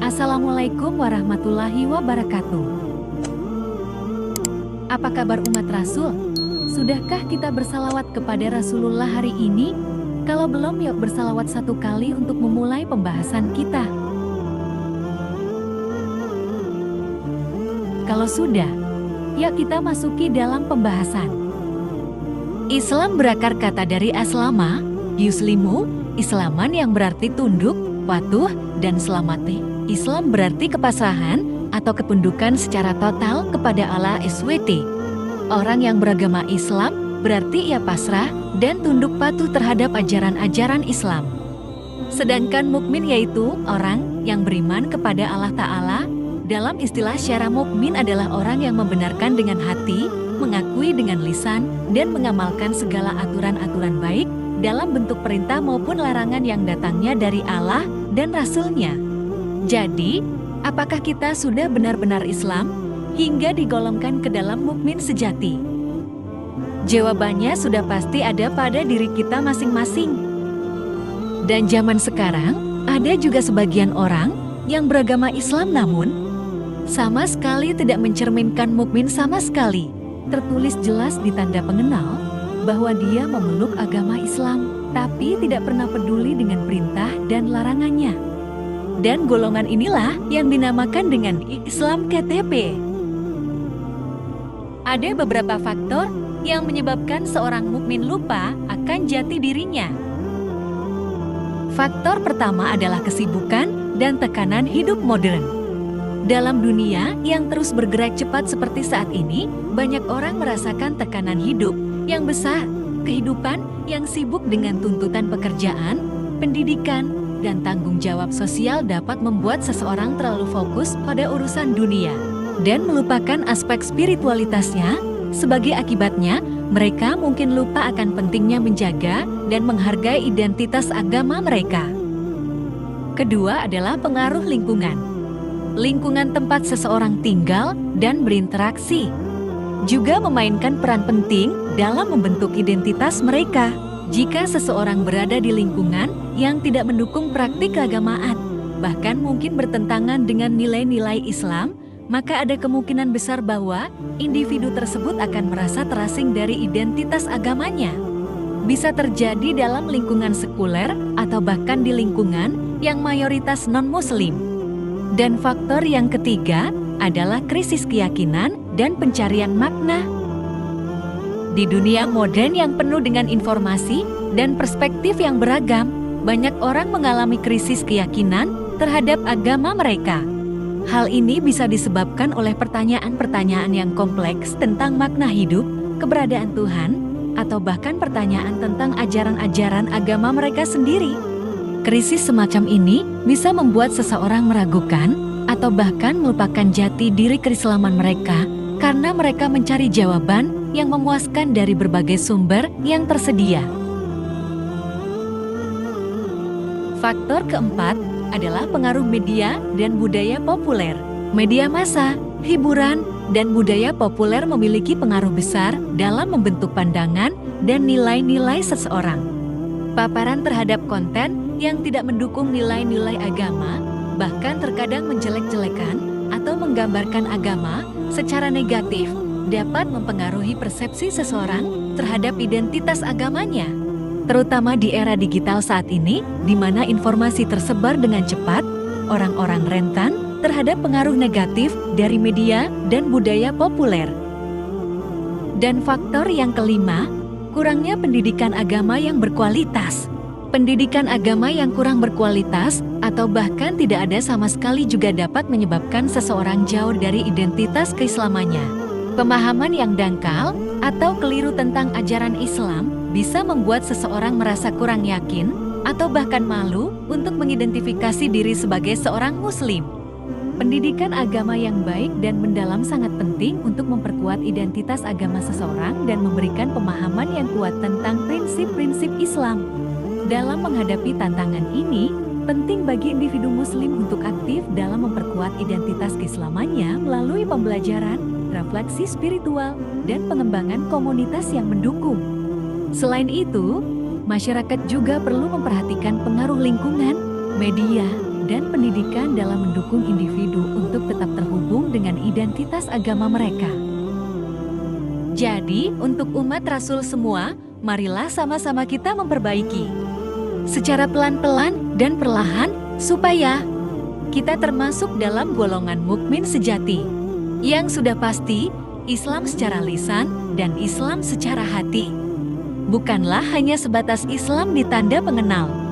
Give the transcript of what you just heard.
Assalamualaikum warahmatullahi wabarakatuh. Apa kabar umat Rasul? Sudahkah kita bersalawat kepada Rasulullah hari ini? Kalau belum, yuk bersalawat satu kali untuk memulai pembahasan kita. Kalau sudah, yuk kita masuki dalam pembahasan. Islam berakar kata dari aslama, yuslimu, Islaman yang berarti tunduk, patuh, dan selamati. Islam berarti kepasrahan atau ketundukan secara total kepada Allah SWT. Orang yang beragama Islam berarti ia pasrah dan tunduk patuh terhadap ajaran-ajaran Islam. Sedangkan mukmin yaitu orang yang beriman kepada Allah Ta'ala. Dalam istilah syara mukmin adalah orang yang membenarkan dengan hati, mengakui dengan lisan, dan mengamalkan segala aturan-aturan baik dalam bentuk perintah maupun larangan yang datangnya dari Allah dan Rasul-Nya. Jadi, apakah kita sudah benar-benar Islam hingga digolongkan ke dalam mukmin sejati? Jawabannya sudah pasti ada pada diri kita masing-masing. Dan zaman sekarang, ada juga sebagian orang yang beragama Islam namun sama sekali tidak mencerminkan mukmin sama sekali. Tertulis jelas di tanda pengenal bahwa dia memeluk agama Islam, tapi tidak pernah peduli dengan perintah dan larangannya. Dan golongan inilah yang dinamakan dengan Islam KTP. Ada beberapa faktor yang menyebabkan seorang mukmin lupa akan jati dirinya. Faktor pertama adalah kesibukan dan tekanan hidup modern. Dalam dunia yang terus bergerak cepat seperti saat ini, banyak orang merasakan tekanan hidup yang besar, kehidupan yang sibuk dengan tuntutan pekerjaan, pendidikan, dan tanggung jawab sosial dapat membuat seseorang terlalu fokus pada urusan dunia dan melupakan aspek spiritualitasnya. Sebagai akibatnya, mereka mungkin lupa akan pentingnya menjaga dan menghargai identitas agama mereka. Kedua adalah pengaruh lingkungan. Lingkungan tempat seseorang tinggal dan berinteraksi juga memainkan peran penting dalam membentuk identitas mereka. Jika seseorang berada di lingkungan yang tidak mendukung praktik keagamaan, bahkan mungkin bertentangan dengan nilai-nilai Islam, maka ada kemungkinan besar bahwa individu tersebut akan merasa terasing dari identitas agamanya. Bisa terjadi dalam lingkungan sekuler atau bahkan di lingkungan yang mayoritas non-Muslim. Dan faktor yang ketiga adalah krisis keyakinan dan pencarian makna. Di dunia modern yang penuh dengan informasi dan perspektif yang beragam, banyak orang mengalami krisis keyakinan terhadap agama mereka. Hal ini bisa disebabkan oleh pertanyaan-pertanyaan yang kompleks tentang makna hidup, keberadaan Tuhan, atau bahkan pertanyaan tentang ajaran-ajaran agama mereka sendiri. Krisis semacam ini bisa membuat seseorang meragukan atau bahkan melupakan jati diri keislaman mereka karena mereka mencari jawaban yang memuaskan dari berbagai sumber yang tersedia. Faktor keempat adalah pengaruh media dan budaya populer. Media massa, hiburan, dan budaya populer memiliki pengaruh besar dalam membentuk pandangan dan nilai-nilai seseorang. Paparan terhadap konten yang tidak mendukung nilai-nilai agama, bahkan terkadang menjelek-jelekan atau menggambarkan agama secara negatif, dapat mempengaruhi persepsi seseorang terhadap identitas agamanya. Terutama di era digital saat ini, di mana informasi tersebar dengan cepat, orang-orang rentan terhadap pengaruh negatif dari media dan budaya populer. Dan faktor yang kelima, kurangnya pendidikan agama yang berkualitas. Pendidikan agama yang kurang berkualitas atau bahkan tidak ada sama sekali juga dapat menyebabkan seseorang jauh dari identitas keislamannya. Pemahaman yang dangkal atau keliru tentang ajaran Islam bisa membuat seseorang merasa kurang yakin atau bahkan malu untuk mengidentifikasi diri sebagai seorang Muslim. Pendidikan agama yang baik dan mendalam sangat penting untuk memperkuat identitas agama seseorang dan memberikan pemahaman yang kuat tentang prinsip-prinsip Islam. Dalam menghadapi tantangan ini, penting bagi individu Muslim untuk aktif dalam memperkuat identitas keislamannya melalui pembelajaran, refleksi spiritual, dan pengembangan komunitas yang mendukung. Selain itu, masyarakat juga perlu memperhatikan pengaruh lingkungan, media, dan pendidikan dalam mendukung individu untuk tetap terhubung dengan identitas agama mereka. Jadi, untuk umat Rasul semua, marilah sama-sama kita memperbaiki secara pelan-pelan dan perlahan supaya kita termasuk dalam golongan mukmin sejati. Yang sudah pasti, Islam secara lisan dan Islam secara hati. Bukanlah hanya sebatas Islam di tanda pengenal.